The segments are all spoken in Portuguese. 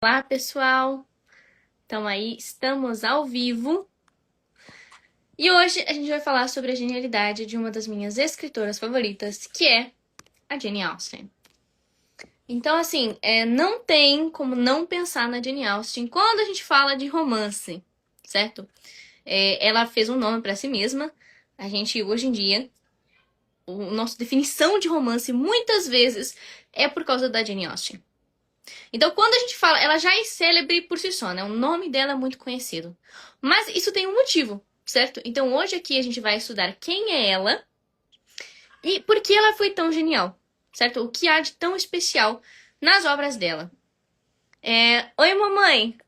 Olá, pessoal! Então aí, estamos ao vivo. E hoje a gente vai falar sobre a genialidade de uma das minhas escritoras favoritas, que é a Jane Austen. Então, assim, não tem como não pensar na Jane Austen quando a gente fala de romance, certo? Ela fez um nome para si mesma. A gente, hoje em dia, a nossa definição de romance, muitas vezes, é por causa da Jane Austen. Então, quando a gente fala, ela já é célebre por si só, né? O nome dela é muito conhecido. Mas isso tem um motivo, certo? Então, hoje aqui a gente vai estudar quem é ela e por que ela foi tão genial, certo? O que há de tão especial nas obras dela. Oi, mamãe!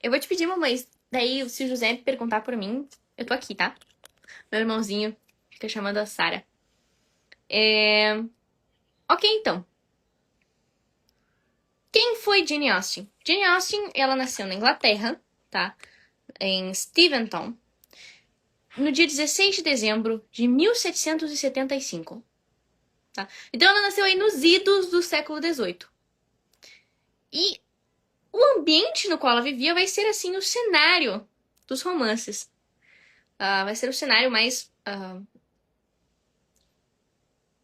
Eu vou te pedir, mamãe, daí se o José perguntar por mim, eu tô aqui, tá? Meu irmãozinho fica chamando a Sarah. Ok, então. Quem foi Jane Austen? Jane Austen, ela nasceu na Inglaterra, tá? Em Steventon, no dia 16 de dezembro de 1775. Tá? Então ela nasceu aí nos idos do século XVIII. E o ambiente no qual ela vivia vai ser assim o cenário dos romances. Vai ser o cenário mais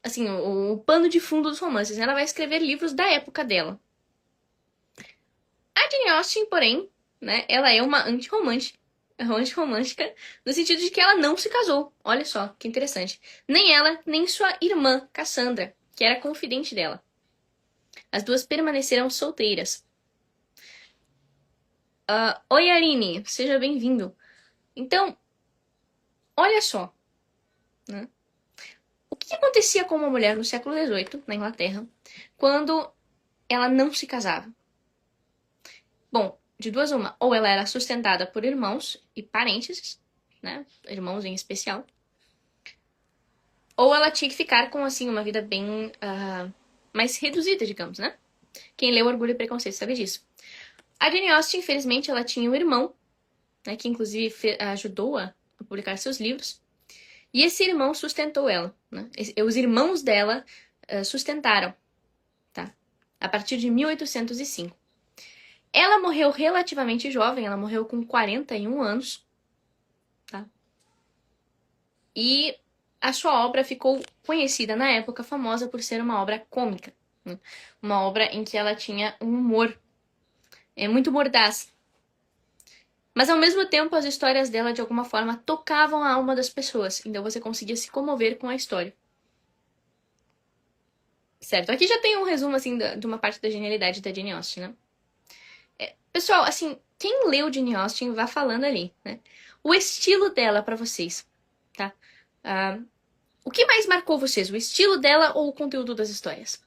assim, o pano de fundo dos romances. Ela vai escrever livros da época dela. A Jane Austen, porém, né, ela é uma antirromântica, no sentido de que ela não se casou. Olha só, que interessante. Nem ela, nem sua irmã, Cassandra, que era confidente dela. As duas permaneceram solteiras. Oi, Aline, seja bem-vindo. Então, olha só, né? O que acontecia com uma mulher no século XVIII, na Inglaterra, quando ela não se casava? Bom, de duas uma, ou ela era sustentada por irmãos e parentes, né? Irmãos em especial. Ou ela tinha que ficar com, assim, uma vida bem mais reduzida, digamos, né? Quem leu Orgulho e Preconceito sabe disso. A Jane Austen, infelizmente, ela tinha um irmão, né? Que inclusive ajudou a publicar seus livros. E esse irmão sustentou ela, né? Os irmãos dela sustentaram, tá? A partir de 1805. Ela morreu relativamente jovem, ela morreu com 41 anos, tá? E a sua obra ficou conhecida na época, famosa por ser uma obra cômica, né? Uma obra em que ela tinha um humor muito mordaz. Mas ao mesmo tempo, as histórias dela de alguma forma tocavam a alma das pessoas, então você conseguia se comover com a história. Certo, aqui já tem um resumo assim de uma parte da genialidade da Jane Austen, né? Pessoal, assim, quem leu Jane Austen vá falando ali, né? O estilo dela pra vocês, tá? O que mais marcou vocês? O estilo dela ou o conteúdo das histórias?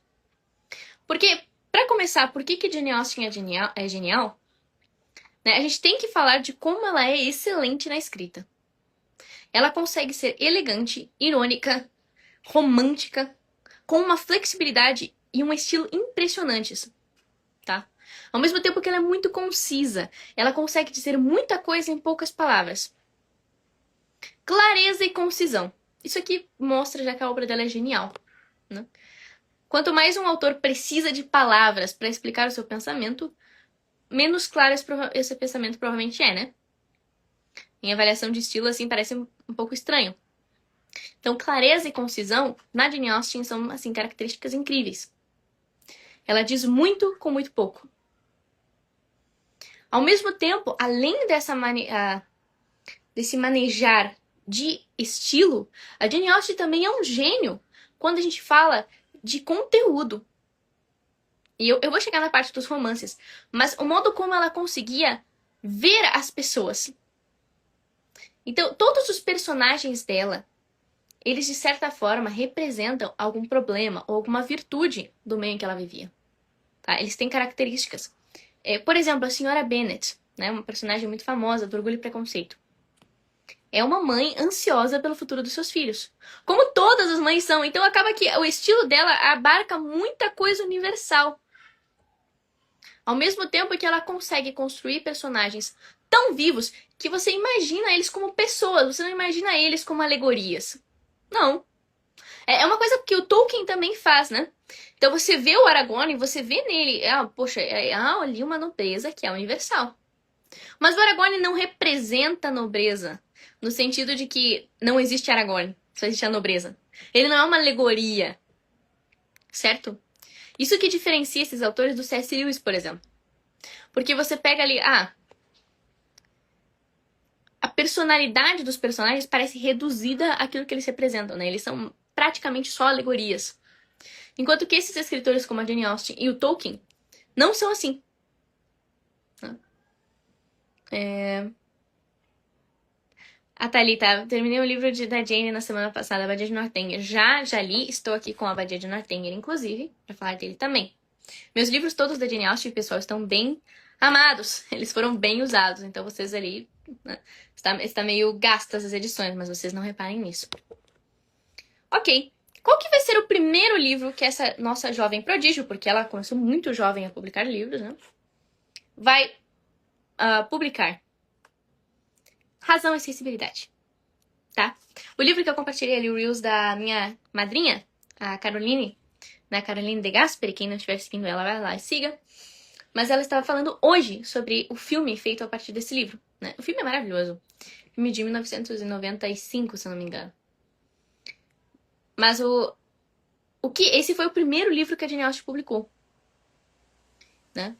Porque, pra começar, por que Jane Austen é genial? Né? A gente tem que falar de como ela é excelente na escrita. Ela consegue ser elegante, irônica, romântica, com uma flexibilidade e um estilo impressionantes, tá? Ao mesmo tempo que ela é muito concisa, ela consegue dizer muita coisa em poucas palavras. Clareza e concisão. Isso aqui mostra já que a obra dela é genial, né? Quanto mais um autor precisa de palavras para explicar o seu pensamento, menos claro esse pensamento provavelmente é, né? Em avaliação de estilo, assim, parece um pouco estranho. Então, clareza e concisão, na Jane Austen, são, assim, características incríveis. Ela diz muito com muito pouco. Ao mesmo tempo, além desse manejar de estilo, a Jane Austen também é um gênio quando a gente fala de conteúdo. E eu vou chegar na parte dos romances, mas o modo como ela conseguia ver as pessoas. Então, todos os personagens dela, eles de certa forma representam algum problema ou alguma virtude do meio em que ela vivia. Tá? Eles têm características. Por exemplo, a senhora Bennet, né, uma personagem muito famosa do Orgulho e Preconceito. É uma mãe ansiosa pelo futuro dos seus filhos. Como todas as mães são. Então acaba que o estilo dela abarca muita coisa universal. Ao mesmo tempo que ela consegue construir personagens tão vivos que você imagina eles como pessoas, você não imagina eles como alegorias. Não. É uma coisa que o Tolkien também faz, né? Então você vê o Aragorn e você vê nele, poxa, há ali uma nobreza que é universal. Mas o Aragorn não representa a nobreza, no sentido de que não existe Aragorn, só existe a nobreza. Ele não é uma alegoria, certo? Isso que diferencia esses autores do C.S. Lewis, por exemplo. Porque você pega ali, a personalidade dos personagens parece reduzida àquilo que eles representam, né? Eles são praticamente só alegorias. Enquanto que esses escritores como a Jane Austen e o Tolkien não são assim. A Thalita, terminei o livro da Jane na semana passada, Abadia de Northanger. Já li, estou aqui com a Abadia de Northanger, inclusive, para falar dele também. Meus livros todos da Jane Austen, pessoal, estão bem amados. Eles foram bem usados, então vocês ali... Né, está meio gastas as edições, mas vocês não reparem nisso. Ok. Qual que vai ser o primeiro livro que essa nossa jovem prodígio, porque ela começou muito jovem a publicar livros, né? Vai publicar? Razão e Sensibilidade. Tá? O livro que eu compartilhei ali, o Reels da minha madrinha, a Caroline, né? Caroline de Gasperi, quem não estiver seguindo ela, vai lá e siga. Mas ela estava falando hoje sobre o filme feito a partir desse livro, né? O filme é maravilhoso. Filme de 1995, se eu não me engano. Mas esse foi o primeiro livro que a Jane Austen publicou, né?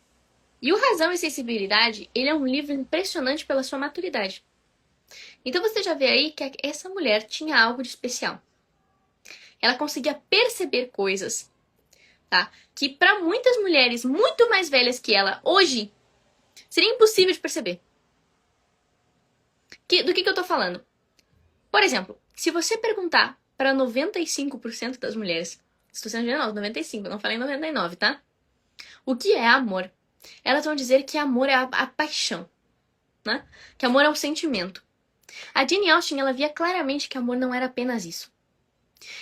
E o Razão e Sensibilidade, ele é um livro impressionante pela sua maturidade. Então você já vê aí que essa mulher tinha algo de especial. Ela conseguia perceber coisas, tá? Que para muitas mulheres muito mais velhas que ela, hoje, seria impossível de perceber. Do que eu tô falando? Por exemplo, se você perguntar para 95% das mulheres, estou sendo generosa, 95, não falei 99, tá? O que é amor? Elas vão dizer que amor é a paixão, né? Que amor é um sentimento. A Jane Austen, ela via claramente que amor não era apenas isso.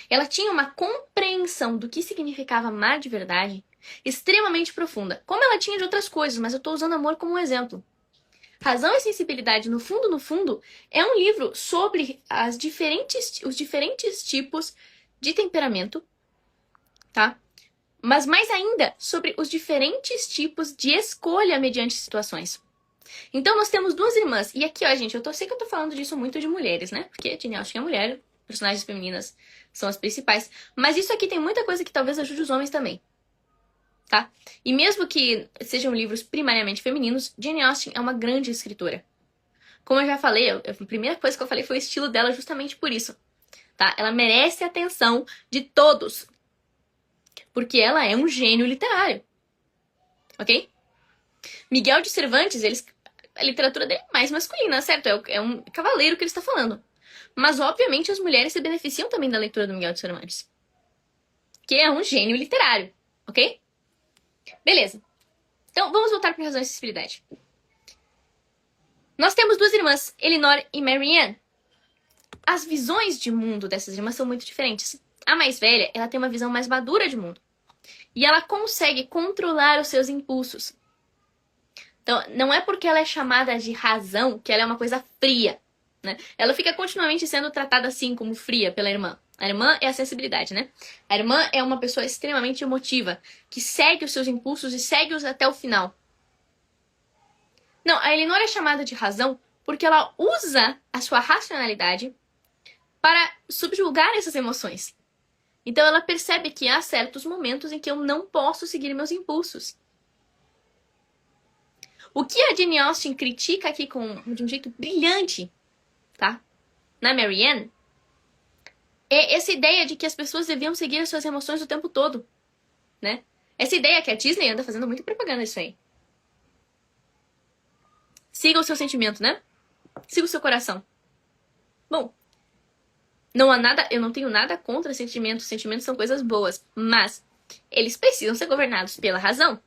Ela tinha uma compreensão do que significava amar de verdade extremamente profunda, como ela tinha de outras coisas, mas eu estou usando amor como um exemplo. Razão e Sensibilidade, no fundo, é um livro sobre os diferentes tipos de temperamento, tá? Mas mais ainda, sobre os diferentes tipos de escolha mediante situações. Então, nós temos duas irmãs. E aqui, ó, gente, sei que eu tô falando disso muito de mulheres, né? Porque a Jane Austen é mulher, personagens femininas são as principais. Mas isso aqui tem muita coisa que talvez ajude os homens também, tá? E mesmo que sejam livros primariamente femininos, Jane Austen é uma grande escritora. Como eu já falei, a primeira coisa que eu falei foi o estilo dela justamente por isso, tá? Ela merece a atenção de todos. Porque ela é um gênio literário, ok? Miguel de Cervantes, a literatura dele é mais masculina, certo? É um cavaleiro que ele está falando. Mas, obviamente, as mulheres se beneficiam também da leitura do Miguel de Cervantes. Que é um gênio literário, ok? Beleza. Então, vamos voltar para Razão e Sensibilidade. Nós temos duas irmãs, Elinor e Marianne. As visões de mundo dessas irmãs são muito diferentes. A mais velha, ela tem uma visão mais madura de mundo. E ela consegue controlar os seus impulsos. Então, não é porque ela é chamada de razão que ela é uma coisa fria, né? Ela fica continuamente sendo tratada assim, como fria, pela irmã. A irmã é a sensibilidade, né? A irmã é uma pessoa extremamente emotiva, que segue os seus impulsos e segue-os até o final. Não, a Elinor é chamada de razão porque ela usa a sua racionalidade para subjugar essas emoções. Então ela percebe que há certos momentos em que eu não posso seguir meus impulsos. O que a Jane Austen critica aqui de um jeito brilhante, tá? Na Marianne, é essa ideia de que as pessoas deviam seguir as suas emoções o tempo todo, né? Essa ideia que a Disney anda fazendo muita propaganda disso aí. Siga o seu sentimento, né? Siga o seu coração. Bom, eu não tenho nada contra sentimentos. Sentimentos são coisas boas, mas eles precisam ser governados pela razão.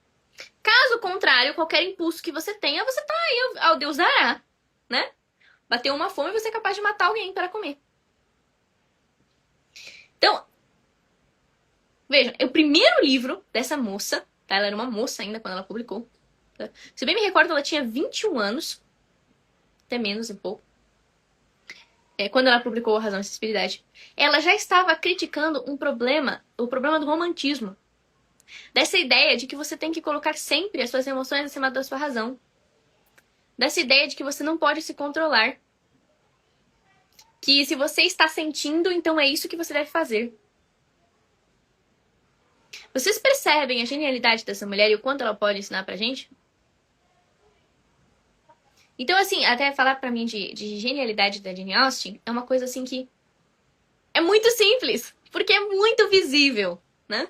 Caso contrário, qualquer impulso que você tenha, você tá aí ao Deus dará, né? Bateu uma fome e você é capaz de matar alguém para comer. Então, vejam, o primeiro livro dessa moça, tá? Ela era uma moça ainda quando ela publicou. Tá? Se bem me recordo, ela tinha 21 anos, até menos um pouco. quando ela publicou A Razão e a Sensibilidade, ela já estava criticando o problema do romantismo. Dessa ideia de que você tem que colocar sempre as suas emoções acima da sua razão. Dessa ideia de que você não pode se controlar. Que se você está sentindo, então é isso que você deve fazer. Vocês percebem a genialidade dessa mulher e o quanto ela pode ensinar pra gente? Então, assim, até falar pra mim de genialidade da Jane Austen é uma coisa, assim, que é muito simples, porque é muito visível, né?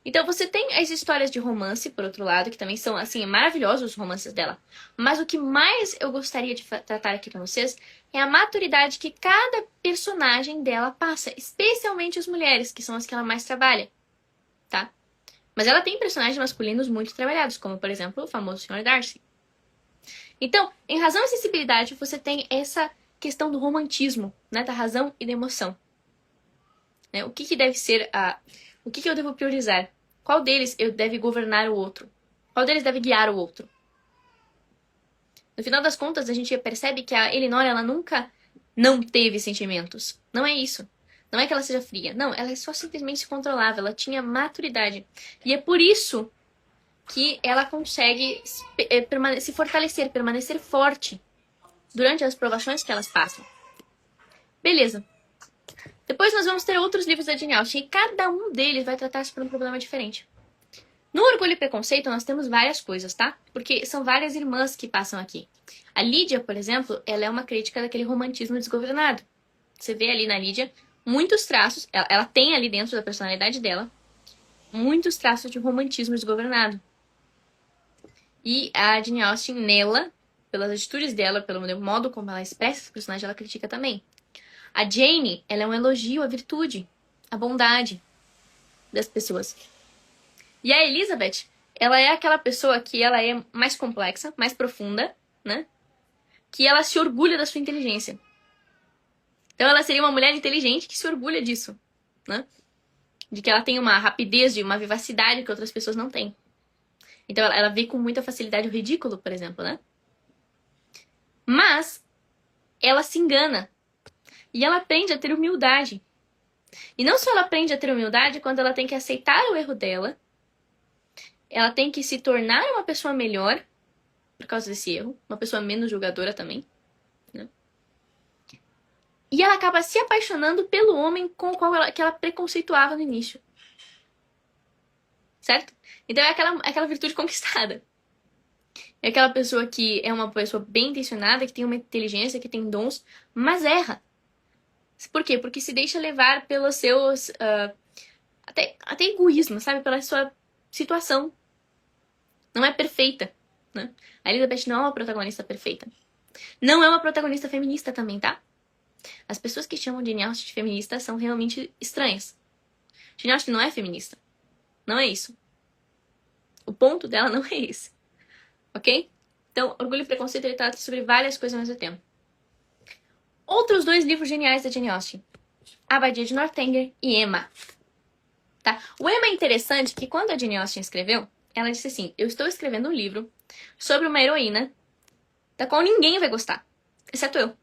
Então, você tem as histórias de romance, por outro lado, que também são, assim, maravilhosos os romances dela. Mas o que mais eu gostaria de tratar aqui com vocês é a maturidade que cada personagem dela passa, especialmente as mulheres, que são as que ela mais trabalha, tá? Mas ela tem personagens masculinos muito trabalhados, como, por exemplo, o famoso Sr. Darcy. Então, em Razão e Sensibilidade, você tem essa questão do romantismo, né? Da razão e da emoção. Né? O que deve ser o que eu devo priorizar? Qual deles eu deve governar o outro? Qual deles deve guiar o outro? No final das contas, a gente percebe que a Elinor, ela nunca não teve sentimentos. Não é isso. Não é que ela seja fria. Não, ela só simplesmente se controlava. Ela tinha maturidade. E é por isso que ela consegue se fortalecer, permanecer forte durante as provações que elas passam. Beleza. Depois nós vamos ter outros livros da Jane Austen e cada um deles vai tratar sobre um problema diferente. No Orgulho e Preconceito nós temos várias coisas, tá? Porque são várias irmãs que passam aqui. A Lídia, por exemplo, ela é uma crítica daquele romantismo desgovernado. Você vê ali na Lídia muitos traços, ela tem ali dentro da personalidade dela, muitos traços de romantismo desgovernado. E a Jane Austen, nela, pelas atitudes dela, pelo modo como ela expressa esse personagem, ela critica também. A Jane, ela é um elogio à virtude, à bondade das pessoas. E a Elizabeth, ela é aquela pessoa que ela é mais complexa, mais profunda, né? Que ela se orgulha da sua inteligência. Então ela seria uma mulher inteligente que se orgulha disso, né? De que ela tem uma rapidez, de uma vivacidade que outras pessoas não têm. Então ela vê com muita facilidade o ridículo, por exemplo, né? Mas ela se engana. E ela aprende a ter humildade. E não só ela aprende a ter humildade, quando ela tem que aceitar o erro dela, ela tem que se tornar uma pessoa melhor por causa desse erro, uma pessoa menos julgadora também, né? E ela acaba se apaixonando pelo homem com o qual que ela preconceituava no início. Certo? Então é aquela virtude conquistada. É aquela pessoa que é uma pessoa bem intencionada, que tem uma inteligência, que tem dons, mas erra. Por quê? Porque se deixa levar pelos seus... até egoísmo, sabe? Pela sua situação. Não é perfeita, né? A Elizabeth não é uma protagonista perfeita. Não é uma protagonista feminista também, tá? As pessoas que chamam Jane Austen de feminista são realmente estranhas. Jane Austen não é feminista. Não é isso. O ponto dela não é esse. Ok? Então, Orgulho e Preconceito, ele trata sobre várias coisas ao mesmo tempo. Outros dois livros geniais da Jane Austen. A Abadia de Northanger e Emma. Tá? O Emma é interessante que quando a Jane Austen escreveu, ela disse assim, eu estou escrevendo um livro sobre uma heroína da qual ninguém vai gostar, exceto eu.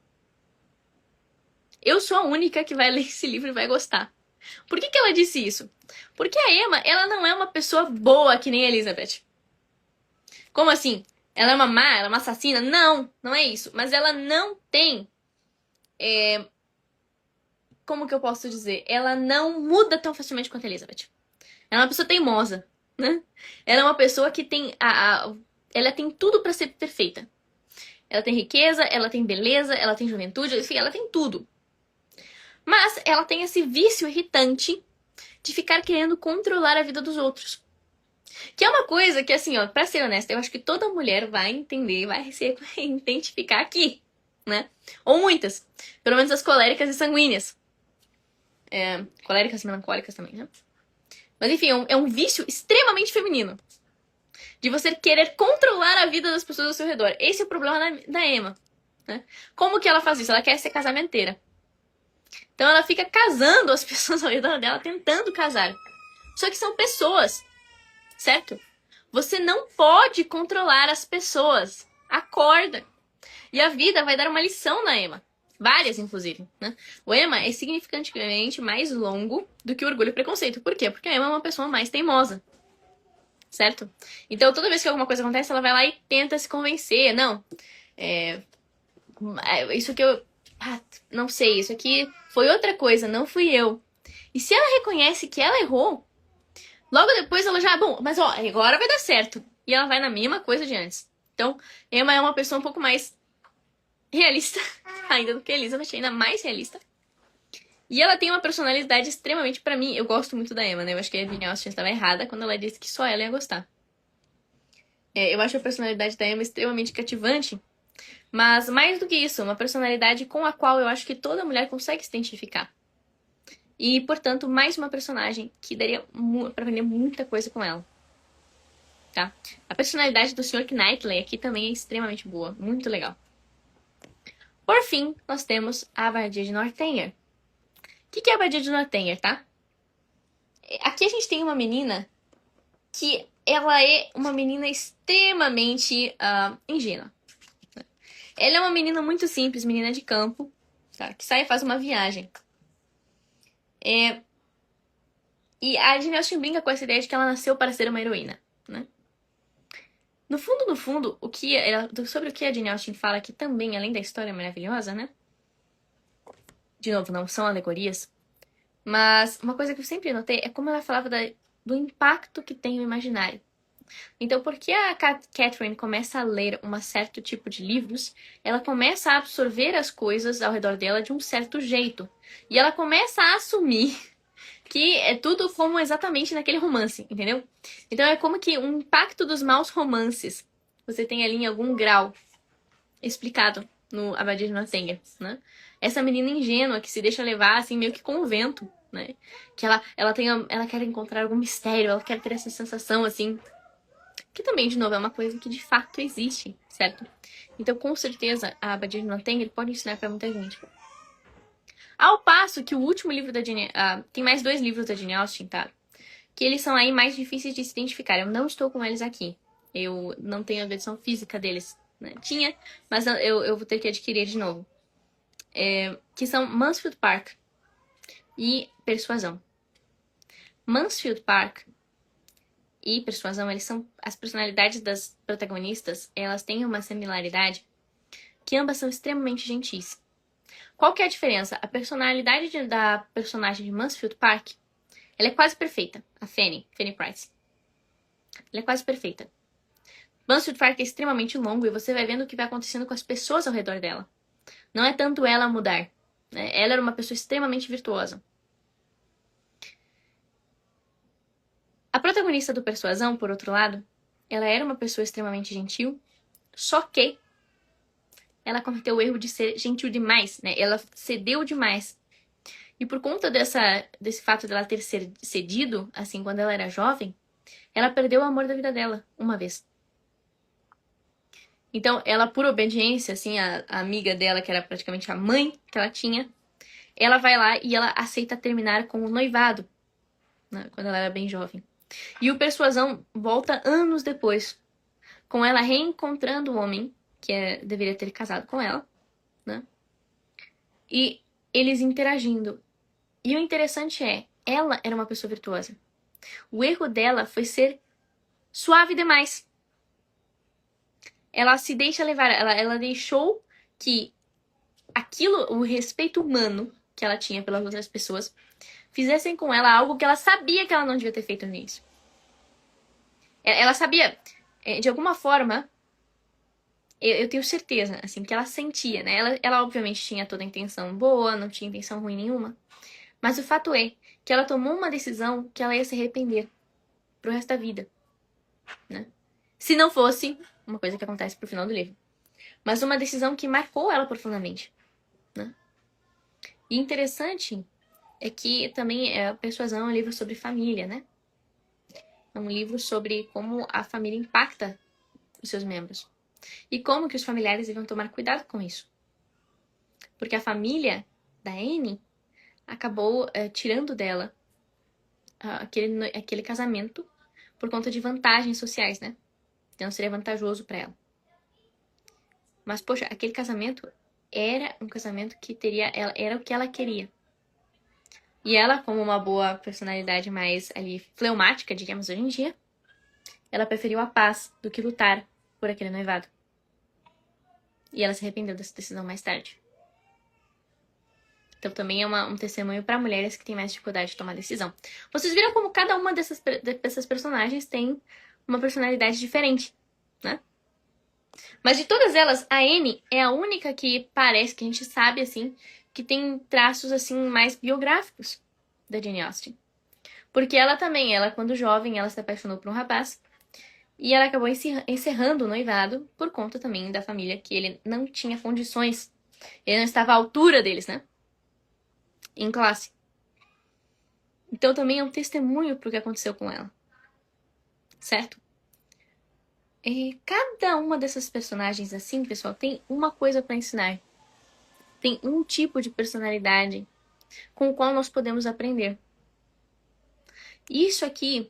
Eu sou a única que vai ler esse livro e vai gostar. Por que ela disse isso? Porque a Emma, ela não é uma pessoa boa que nem a Elizabeth. Como assim? Ela é uma má? Ela é uma assassina? Não, não é isso. Mas ela não tem... como que eu posso dizer? Ela não muda tão facilmente quanto a Elizabeth. Ela é uma pessoa teimosa, né? Ela é uma pessoa que tem... ela tem tudo pra ser perfeita. Ela tem riqueza, ela tem beleza, ela tem juventude, enfim, ela tem tudo. Mas ela tem esse vício irritante de ficar querendo controlar a vida dos outros. Que é uma coisa que, assim, ó, pra ser honesta, eu acho que toda mulher vai entender, vai se identificar aqui, né? Ou muitas. Pelo menos as coléricas e sanguíneas. Coléricas e melancólicas também, né? Mas enfim, é um vício extremamente feminino. De você querer controlar a vida das pessoas ao seu redor. Esse é o problema da Emma, né? Como que ela faz isso? Ela quer ser casamenteira. Então ela fica casando as pessoas ao redor dela, tentando casar. Só que são pessoas, certo? Você não pode controlar as pessoas. Acorda. E a vida vai dar uma lição na Emma. Várias, inclusive, né? O Emma é significativamente mais longo do que o Orgulho e Preconceito. Por quê? Porque a Emma é uma pessoa mais teimosa, certo? Então, toda vez que alguma coisa acontece, ela vai lá e tenta se convencer. Não, isso que eu... não sei, isso aqui foi outra coisa, não fui eu. E se ela reconhece que ela errou, logo depois ela já... Bom, mas ó, agora vai dar certo. E ela vai na mesma coisa de antes. Então, Emma é uma pessoa um pouco mais realista ainda do que Elizabeth, ainda mais realista. E ela tem uma personalidade extremamente, pra mim, eu gosto muito da Emma, né? Eu acho que a Jane Austen estava errada quando ela disse que só ela ia gostar. Eu acho a personalidade da Emma extremamente cativante, mas mais do que isso, uma personalidade com a qual eu acho que toda mulher consegue se identificar. E, portanto, mais uma personagem que daria pra aprender muita coisa com ela. Tá? A personalidade do Sr. Knightley aqui também é extremamente boa, muito legal. Por fim, nós temos a Abadia de Northanger. O que é a Abadia de Northanger, tá? Aqui a gente tem uma menina que ela é uma menina extremamente ingênua. Ela é uma menina muito simples, menina de campo, tá? Que sai e faz uma viagem. E a Jane Austen brinca com essa ideia de que ela nasceu para ser uma heroína, né? No fundo, sobre o que a Jane Austen fala aqui também, além da história maravilhosa, né? De novo, não são alegorias. Mas uma coisa que eu sempre notei é como ela falava do impacto que tem o imaginário. Então, porque a Catherine começa a ler um certo tipo de livros, ela começa a absorver as coisas ao redor dela de um certo jeito. E ela começa a assumir que é tudo como exatamente naquele romance, entendeu? Então é como que um impacto dos maus romances você tem ali em algum grau explicado no Abadia de Northanger, né? Essa menina ingênua que se deixa levar, assim, meio que com o vento, né? Que ela quer encontrar algum mistério, ela quer ter essa sensação, assim, que também, de novo, é uma coisa que de fato existe, certo? Então, com certeza, a Abadia de Northanger pode ensinar pra muita gente. Ao passo que o último livro da Jane... tem mais 2 livros da Jane Austen, tá? Que eles são aí mais difíceis de se identificar. Eu não estou com eles aqui. Eu não tenho a versão física deles, né? Tinha, mas eu vou ter que adquirir de novo. Que são Mansfield Park e Persuasão. Mansfield Park e Persuasão, eles são... As personalidades das protagonistas, elas têm uma similaridade que ambas são extremamente gentis. Qual que é a diferença? A personalidade da personagem de Mansfield Park, ela é quase perfeita. A Fanny Price. Ela é quase perfeita. Mansfield Park é extremamente longo e você vai vendo o que vai acontecendo com as pessoas ao redor dela. Não é tanto ela mudar, né? Ela era uma pessoa extremamente virtuosa. A protagonista do Persuasão, por outro lado, ela era uma pessoa extremamente gentil, só que ela cometeu o erro de ser gentil demais, né? Ela cedeu demais. E por conta desse fato dela ter cedido, assim, quando ela era jovem, ela perdeu o amor da vida dela uma vez. Então, ela, por obediência, assim, a amiga dela, que era praticamente a mãe que ela tinha, ela vai lá e ela aceita terminar com o noivado, né? Quando ela era bem jovem. E o Persuasão volta anos depois, com ela reencontrando o homem que deveria ter casado com ela, né? E eles interagindo. E o interessante ela era uma pessoa virtuosa. O erro dela foi ser suave demais. Ela se deixa levar, ela deixou que aquilo, o respeito humano que ela tinha pelas outras pessoas, fizessem com ela algo que ela sabia que ela não devia ter feito no início. Ela sabia, de alguma forma, eu tenho certeza, assim, que ela sentia, né? Ela obviamente tinha toda a intenção boa, não tinha intenção ruim nenhuma. Mas o fato é que ela tomou uma decisão que ela ia se arrepender pro resto da vida, né? Se não fosse uma coisa que acontece pro final do livro. Mas uma decisão que marcou ela profundamente, né? E interessante é que também a Persuasão é um livro sobre família, né? É um livro sobre como a família impacta os seus membros. E como que os familiares devem tomar cuidado com isso. Porque a família da Anne acabou tirando dela aquele casamento por conta de vantagens sociais, né? Então seria vantajoso para ela. Mas, poxa, aquele casamento era um casamento que era o que ela queria. E ela, como uma boa personalidade mais ali fleumática, digamos, hoje em dia, ela preferiu a paz do que lutar por aquele noivado. E ela se arrependeu dessa decisão mais tarde. Então também é um testemunho para mulheres que têm mais dificuldade de tomar decisão. Vocês viram como cada uma dessas personagens tem uma personalidade diferente, né? Mas de todas elas, a Anne é a única que parece, que a gente sabe, assim, que tem traços, assim, mais biográficos da Jane Austen. Porque ela também, quando jovem, ela se apaixonou por um rapaz. E ela acabou encerrando o noivado por conta também da família, que ele não tinha condições. Ele não estava à altura deles, né? Em classe. Então também é um testemunho pro que aconteceu com ela. Certo? E cada uma dessas personagens assim, pessoal, tem uma coisa para ensinar. Tem um tipo de personalidade com o qual nós podemos aprender. Isso aqui,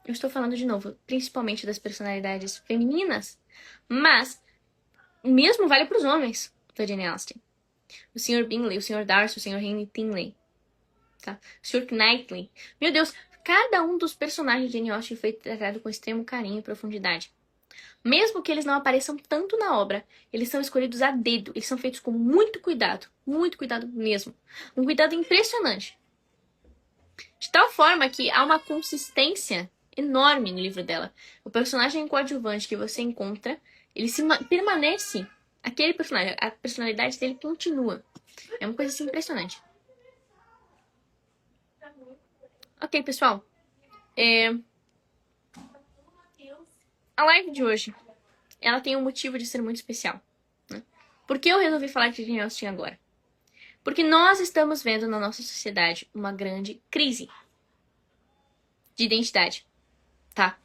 eu estou falando de novo, principalmente das personalidades femininas, mas o mesmo vale para os homens da Jane Austen. O Sr. Bingley, o Sr. Darcy, o Sr. Henry Tinley, tá? O Sr. Knightley. Meu Deus, cada um dos personagens de Jane Austen foi tratado com extremo carinho e profundidade. Mesmo que eles não apareçam tanto na obra, eles são escolhidos a dedo, eles são feitos com muito cuidado mesmo. Um cuidado impressionante. De tal forma que há uma consistência enorme no livro dela. O personagem coadjuvante que você encontra, ele permanece aquele personagem, a personalidade dele continua. É uma coisa assim impressionante. Ok, pessoal. A live de hoje, ela tem um motivo de ser muito especial. Né? Por que eu resolvi falar de Jane Austen agora? Porque nós estamos vendo na nossa sociedade uma grande crise de identidade, tá?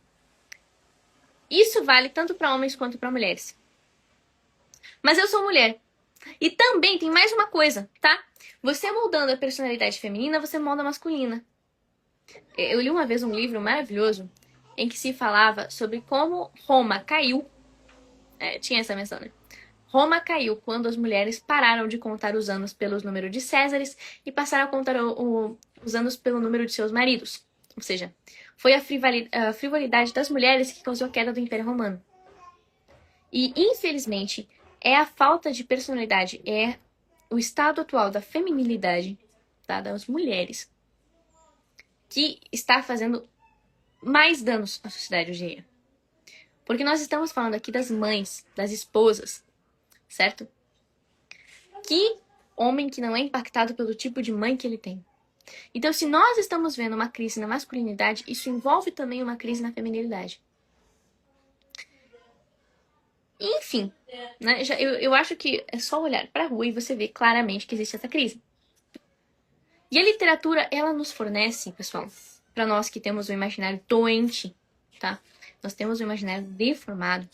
Isso vale tanto para homens quanto para mulheres. Mas eu sou mulher. E também tem mais uma coisa, tá? Você moldando a personalidade feminina, você molda a masculina. Eu li uma vez um livro maravilhoso em que se falava sobre como Roma caiu. Tinha essa menção, né? Roma caiu quando as mulheres pararam de contar os anos pelo número de Césares e passaram a contar os anos pelo número de seus maridos. Ou seja, foi a frivolidade das mulheres que causou a queda do Império Romano. E, infelizmente, é a falta de personalidade, é o estado atual da feminilidade, tá, das mulheres, que está fazendo mais danos à sociedade hoje em dia. Porque nós estamos falando aqui das mães, das esposas, certo? Que homem que não é impactado pelo tipo de mãe que ele tem. Então, se nós estamos vendo uma crise na masculinidade, isso envolve também uma crise na feminilidade. Enfim, né? Eu acho que é só olhar para a rua e você vê claramente que existe essa crise. E a literatura, ela nos fornece, pessoal, para nós que temos o imaginário doente, tá? Nós temos o imaginário deformado.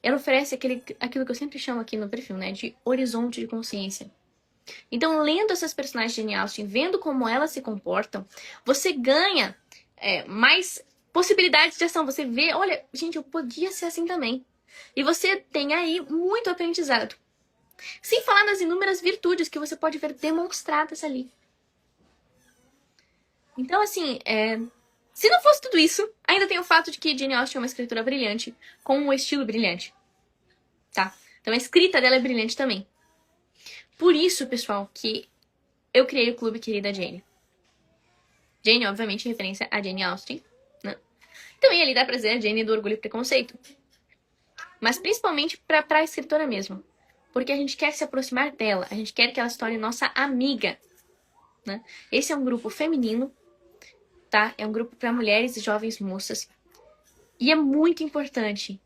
Ela oferece aquilo que eu sempre chamo aqui no perfil, né? De horizonte de consciência. Então, lendo essas personagens de Jane Austen, vendo como elas se comportam, você ganha mais possibilidades de ação. Você vê, olha, gente, eu podia ser assim também. E você tem aí muito aprendizado. Sem falar nas inúmeras virtudes que você pode ver demonstradas ali. Então, assim, se não fosse tudo isso, ainda tem o fato de que Jane Austen é uma escritora brilhante, com um estilo brilhante. Tá? Então, a escrita dela é brilhante também. Por isso, pessoal, que eu criei o Clube Querida Jane. Jane, obviamente, em referência a Jane Austen, né? Também ali dá pra dizer a Jane do Orgulho e Preconceito. Mas principalmente pra a escritora mesmo. Porque a gente quer se aproximar dela, a gente quer que ela se torne nossa amiga. Né? Esse é um grupo feminino, tá? É um grupo para mulheres e jovens moças. E é muito importante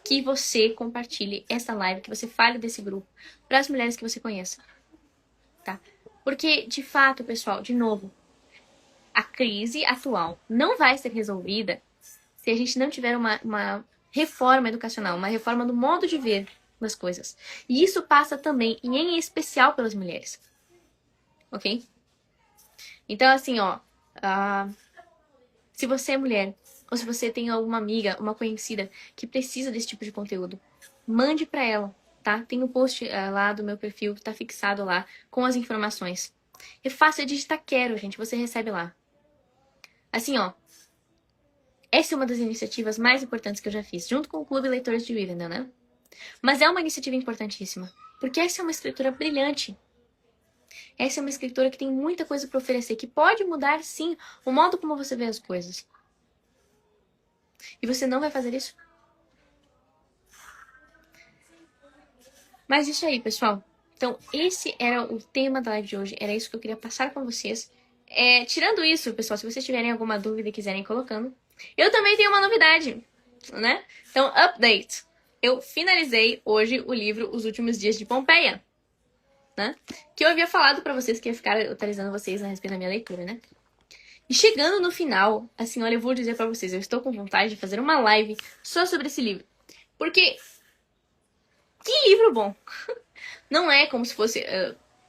que você compartilhe essa live, que você fale desse grupo para as mulheres que você conheça, tá? Porque, de fato, pessoal, de novo, a crise atual não vai ser resolvida se a gente não tiver uma reforma educacional, uma reforma do modo de ver das coisas. E isso passa também, e em especial, pelas mulheres. Ok? Então, assim, ó, se você é mulher, ou se você tem alguma amiga, uma conhecida que precisa desse tipo de conteúdo, mande pra ela. tá? Tem um post lá do meu perfil que tá fixado lá com as informações. É fácil de digitar quero, gente, você recebe lá. Assim, ó. Essa é uma das iniciativas mais importantes que eu já fiz, junto com o Clube Leitores de Rivendell, né? Mas é uma iniciativa importantíssima, porque essa é uma escritora brilhante. Essa é uma escritora que tem muita coisa para oferecer, que pode mudar, sim, o modo como você vê as coisas. E você não vai fazer isso? Mas isso aí, pessoal. Então, esse era o tema da live de hoje. Era isso que eu queria passar com vocês. Tirando isso, pessoal, se vocês tiverem alguma dúvida e quiserem ir colocando, eu também tenho uma novidade, né? Então, update. Eu finalizei hoje o livro Os Últimos Dias de Pompeia, né? Que eu havia falado pra vocês que ia ficar atualizando vocês a respeito da minha leitura, né? E chegando no final, assim, olha, eu vou dizer pra vocês, eu estou com vontade de fazer uma live só sobre esse livro. Porque, que livro bom! Não é como se fosse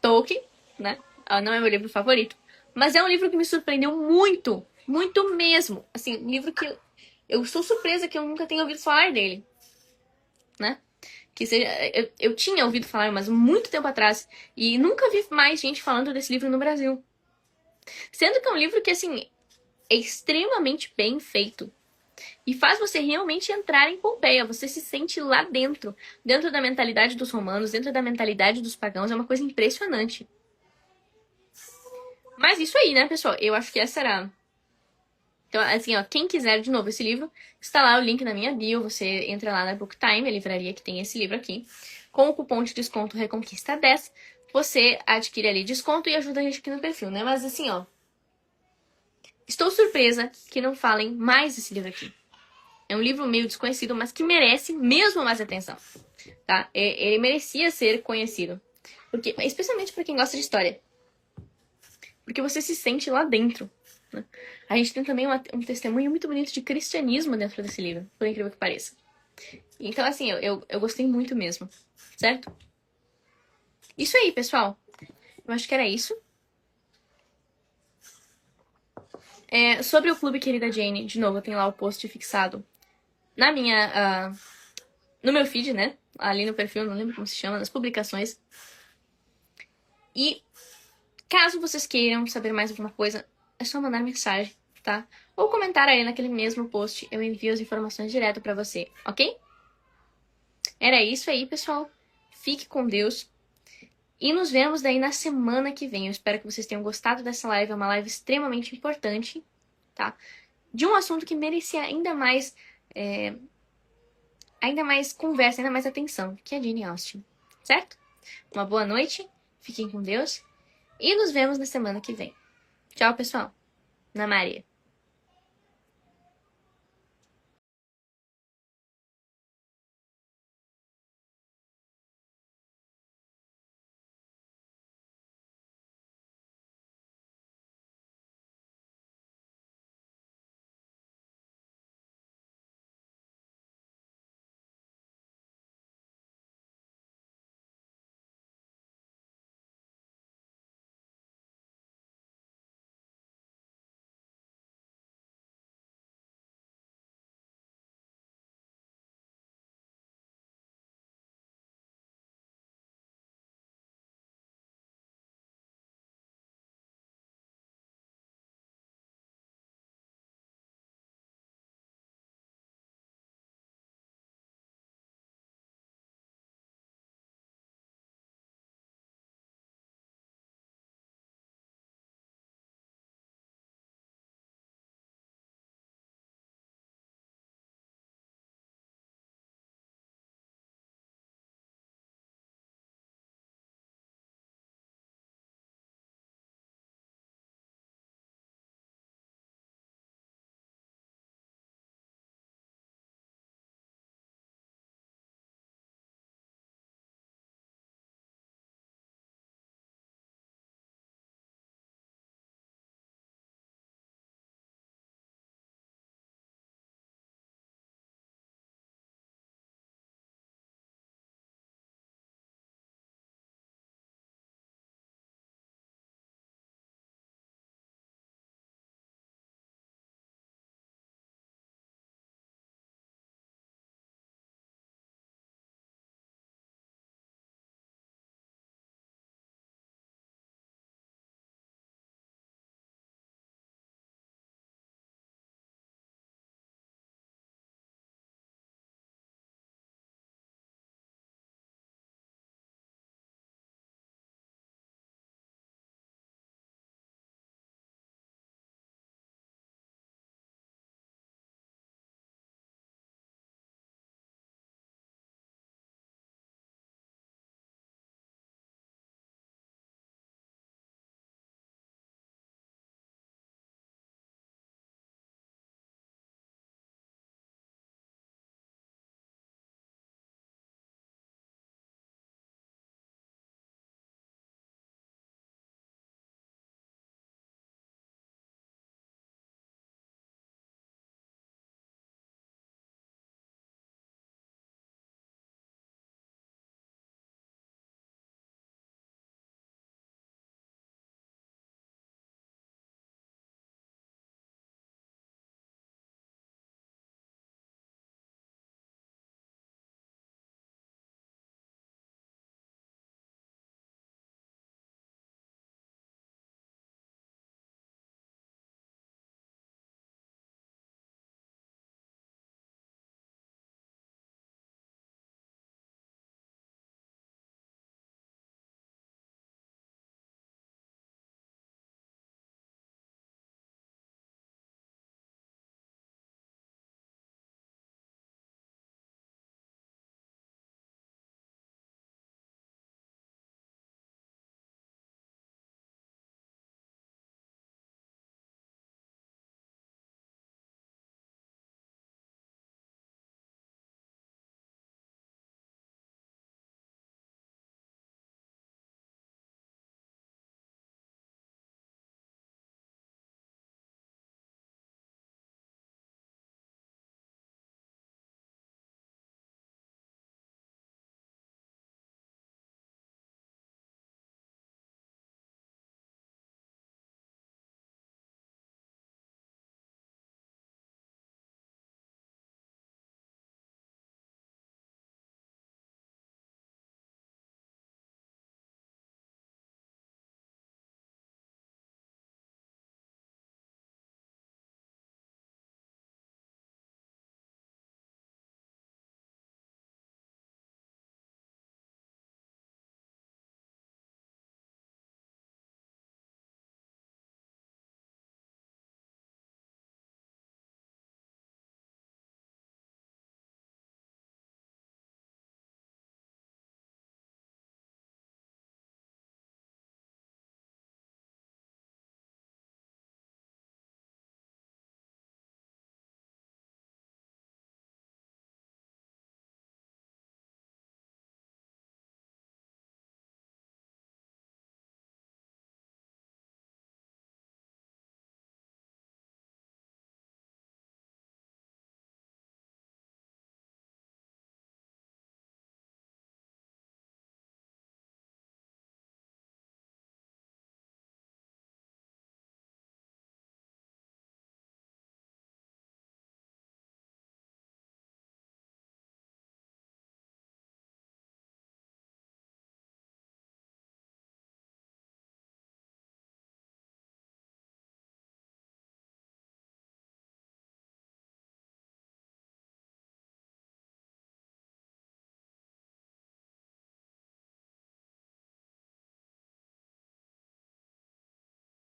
Tolkien, né? Não é meu livro favorito. Mas é um livro que me surpreendeu muito. Muito mesmo. Assim, um livro que eu sou surpresa que eu nunca tenha ouvido falar dele. Né? Que seja, eu tinha ouvido falar, mas muito tempo atrás. E nunca vi mais gente falando desse livro no Brasil. Sendo que é um livro que, assim, é extremamente bem feito. E faz você realmente entrar em Pompeia. Você se sente lá dentro. Dentro da mentalidade dos romanos, dentro da mentalidade dos pagãos. É uma coisa impressionante. Mas isso aí, né, pessoal? Eu acho que essa era... Então, assim, ó, quem quiser de novo esse livro, está lá o link na minha bio. Você entra lá na Booktime, a livraria que tem esse livro aqui. Com o cupom de desconto Reconquista 10, você adquire ali desconto e ajuda a gente aqui no perfil, né? Mas assim, ó... Estou surpresa que não falem mais desse livro aqui. É um livro meio desconhecido, mas que merece mesmo mais atenção, tá? Ele merecia ser conhecido. Porque, especialmente para quem gosta de história. Porque você se sente lá dentro, né? A gente tem também um testemunho muito bonito de cristianismo dentro desse livro, por incrível que pareça. Então, assim, eu gostei muito mesmo, certo? Isso aí, pessoal. Eu acho que era isso. Sobre o Clube Querida Jane, de novo, eu tenho lá o post fixado na minha... no meu feed, né? Ali no perfil, não lembro como se chama, nas publicações. E caso vocês queiram saber mais alguma coisa, é só mandar mensagem, tá? Ou comentar aí naquele mesmo post, eu envio as informações direto pra você, ok? Era isso aí, pessoal. Fique com Deus. E nos vemos daí na semana que vem. Eu espero que vocês tenham gostado dessa live. É uma live extremamente importante, tá? De um assunto que merecia ainda mais conversa, ainda mais atenção, que é a Jane Austen, certo? Uma boa noite, fiquem com Deus e nos vemos na semana que vem. Tchau, pessoal. Na Maria.